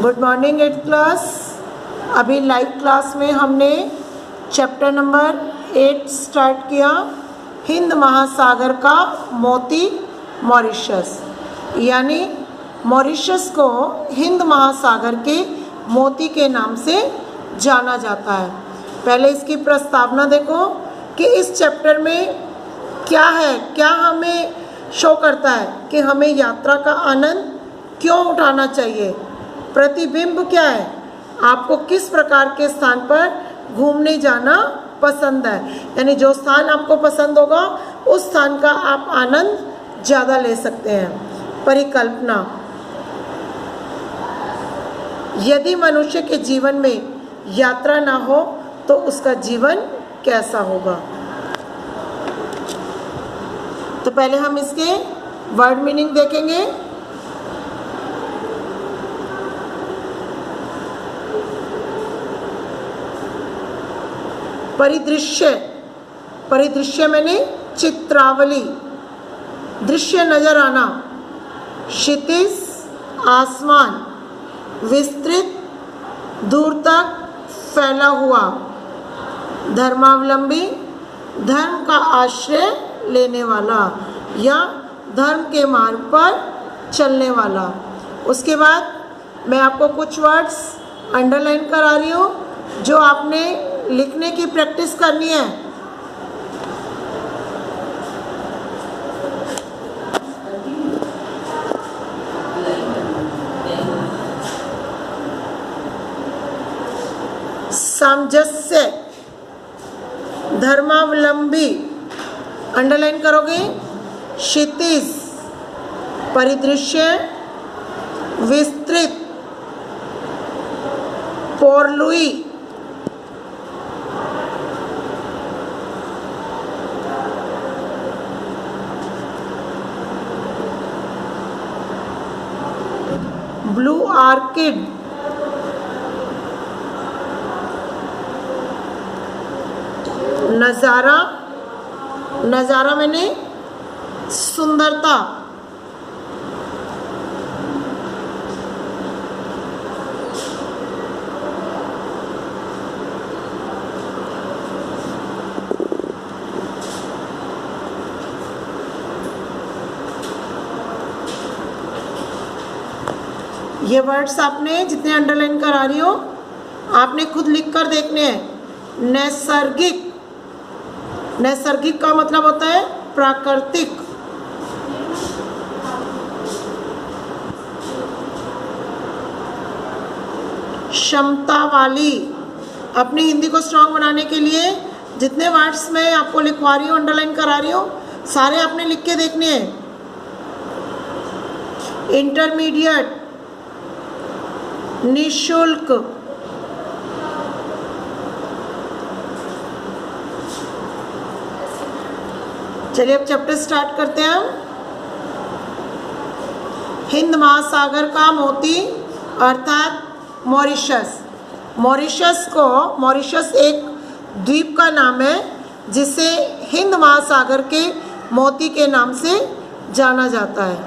Good morning 8th class. अभी live class में हमने चैप्टर नंबर 8 स्टार्ट किया, हिंद महासागर का मोती मॉरिशस। यानी मॉरिशस को हिंद महासागर के मोती के नाम से जाना जाता है। पहले इसकी प्रस्तावना देखो कि इस चैप्टर में क्या है, क्या हमें शो करता है कि हमें यात्रा का आनंद क्यों उठाना चाहिए। प्रतिबिंब क्या है, आपको किस प्रकार के स्थान पर घूमने जाना पसंद है, यानी जो स्थान आपको पसंद होगा उस स्थान का आप आनंद ज़्यादा ले सकते हैं। परिकल्पना, यदि मनुष्य के जीवन में यात्रा ना हो तो उसका जीवन कैसा होगा। तो पहले हम इसके वर्ड मीनिंग देखेंगे। परिदृश्य, परिदृश्य मैंने चित्रावली, दृश्य नजर आना, क्षितिज आसमान, विस्तृत दूर तक फैला हुआ, धर्मावलंबी धर्म का आश्रय लेने वाला या धर्म के मार्ग पर चलने वाला। उसके बाद मैं आपको कुछ वर्ड्स अंडरलाइन करा रही हूँ जो आपने लिखने की प्रैक्टिस करनी है। सामंजस्य, धर्मावलंबी अंडरलाइन करोगे, क्षितिज, परिदृश्य, विस्तृत, पोरलुई, ब्लू आर्किड, नज़ारा, नज़ारा मैंने सुंदरता, ये वर्ड्स आपने जितने अंडरलाइन करा रही हो आपने खुद लिख कर देखने हैं। नैसर्गिक, नैसर्गिक का मतलब होता है प्राकृतिक। क्षमता वाली, अपनी हिंदी को स्ट्रांग बनाने के लिए जितने वर्ड्स मैं आपको लिखवा रही हूँ, अंडरलाइन करा रही हूँ, सारे आपने लिख के देखने हैं। इंटरमीडिएट, निःशुल्क, चलिए अब चैप्टर स्टार्ट करते हैं हम। हिंद महासागर का मोती अर्थात मॉरिशस। मॉरिशस को, मॉरिशस एक द्वीप का नाम है जिसे हिंद महासागर के मोती के नाम से जाना जाता है।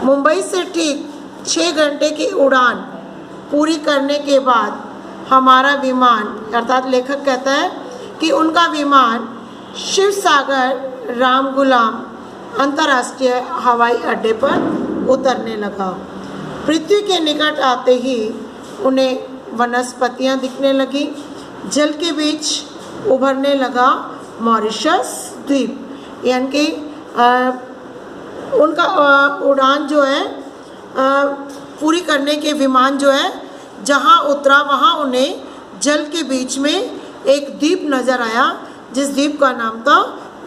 मुंबई से ठीक 6 घंटे की उड़ान पूरी करने के बाद हमारा विमान, अर्थात लेखक कहता है कि उनका विमान शिव सागर राम गुलाम अंतर्राष्ट्रीय हवाई अड्डे पर उतरने लगा। पृथ्वी के निकट आते ही उन्हें वनस्पतियां दिखने लगी। जल के बीच उभरने लगा मॉरिशस द्वीप, यानी कि उनका उड़ान जो है पूरी करने के विमान जो है जहाँ उतरा वहाँ उन्हें जल के बीच में एक द्वीप नज़र आया जिस द्वीप का नाम था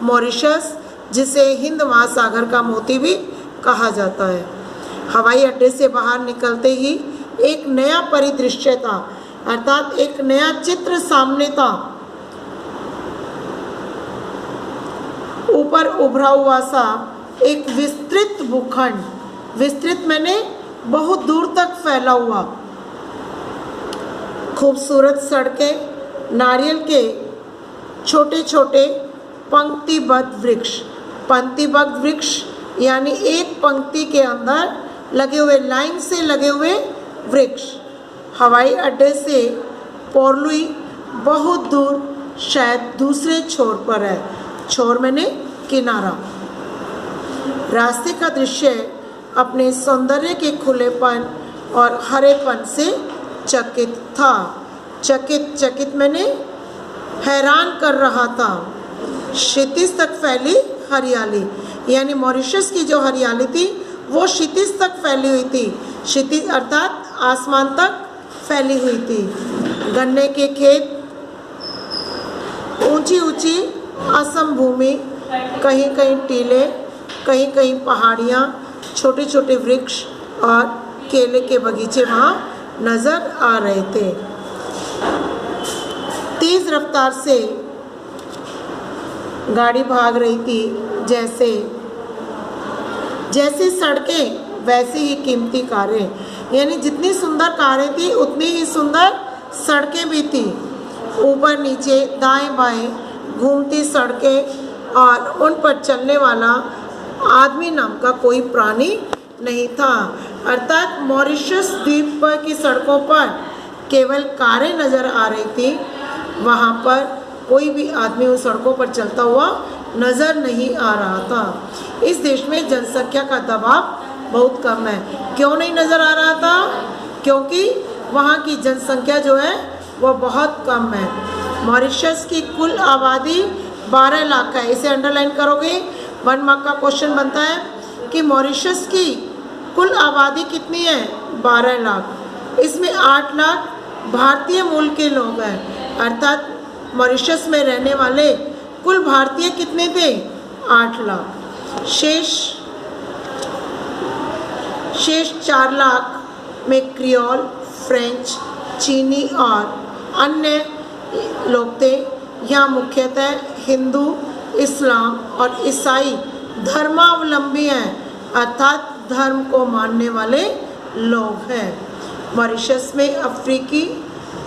मॉरिशस, जिसे हिंद महासागर का मोती भी कहा जाता है। हवाई अड्डे से बाहर निकलते ही एक नया परिदृश्य था, अर्थात एक नया चित्र सामने था। ऊपर उभरा हुआ सा एक विस्तृत भूखंड, विस्तृत मैंने बहुत दूर तक फैला हुआ, खूबसूरत सड़कें, नारियल के छोटे छोटे पंक्तिबद्ध वृक्ष, पंक्तिबद्ध वृक्ष यानी एक पंक्ति के अंदर लगे हुए, लाइन से लगे हुए वृक्ष, हवाई अड्डे से पोर्लुई बहुत दूर, शायद दूसरे छोर पर है। छोर मैंने किनारा। रास्ते का दृश्य अपने सौंदर्य के खुलेपन और हरेपन से चकित था। चकित मैंने हैरान कर रहा था। क्षितिज तक फैली हरियाली, यानी मॉरिशस की जो हरियाली थी वो क्षितिज तक फैली हुई थी। क्षितिज अर्थात आसमान तक फैली हुई थी। गन्ने के खेत, ऊंची ऊंची असम भूमि, कहीं कहीं टीले, कहीं कहीं पहाड़ियाँ, छोटे छोटे वृक्ष और केले के बगीचे वहाँ नज़र आ रहे थे। तेज़ रफ्तार से गाड़ी भाग रही थी। जैसे सड़कें वैसी ही कीमती कारें, यानी जितनी सुंदर कारें थी उतनी ही सुंदर सड़कें भी थी। ऊपर नीचे दाएं बाएं घूमती सड़कें और उन पर चलने वाला आदमी नाम का कोई प्राणी नहीं था। अर्थात मॉरिशस द्वीप पर की सड़कों पर केवल कारें नज़र आ रही थी। वहाँ पर कोई भी आदमी उन सड़कों पर चलता हुआ नज़र नहीं आ रहा था। इस देश में जनसंख्या का दबाव बहुत कम है। क्यों नहीं नज़र आ रहा था? क्योंकि वहाँ की जनसंख्या जो है वह बहुत कम है। मॉरिशस की कुल आबादी 12 लाख है। इसे अंडरलाइन करोगे, 1 मार्क का क्वेश्चन बनता है कि मॉरिशस की कुल आबादी कितनी है? 12 लाख। इसमें 8 लाख भारतीय मूल के लोग हैं। अर्थात मॉरिशस में रहने वाले कुल भारतीय कितने थे? 8 लाख। शेष 4 लाख में क्रियोल, फ्रेंच, चीनी और अन्य लोग थे। यहाँ मुख्यतः हिंदू, इस्लाम और ईसाई धर्मावलंबी हैं, अर्थात धर्म को मानने वाले लोग हैं। मॉरिशस में अफ्रीकी,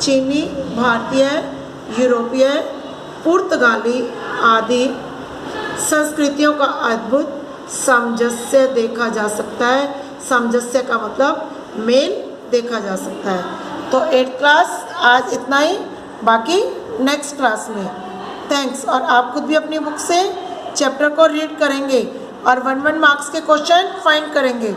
चीनी, भारतीय, यूरोपीय, पुर्तगाली आदि संस्कृतियों का अद्भुत सामंजस्य देखा जा सकता है। सामंजस्य का मतलब मेल देखा जा सकता है। तो 8th क्लास आज इतना ही, बाकी नेक्स्ट क्लास में। थैंक्स। और आप खुद भी अपनी बुक से चैप्टर को रीड करेंगे और 1-1 मार्क्स के क्वेश्चन फाइंड करेंगे।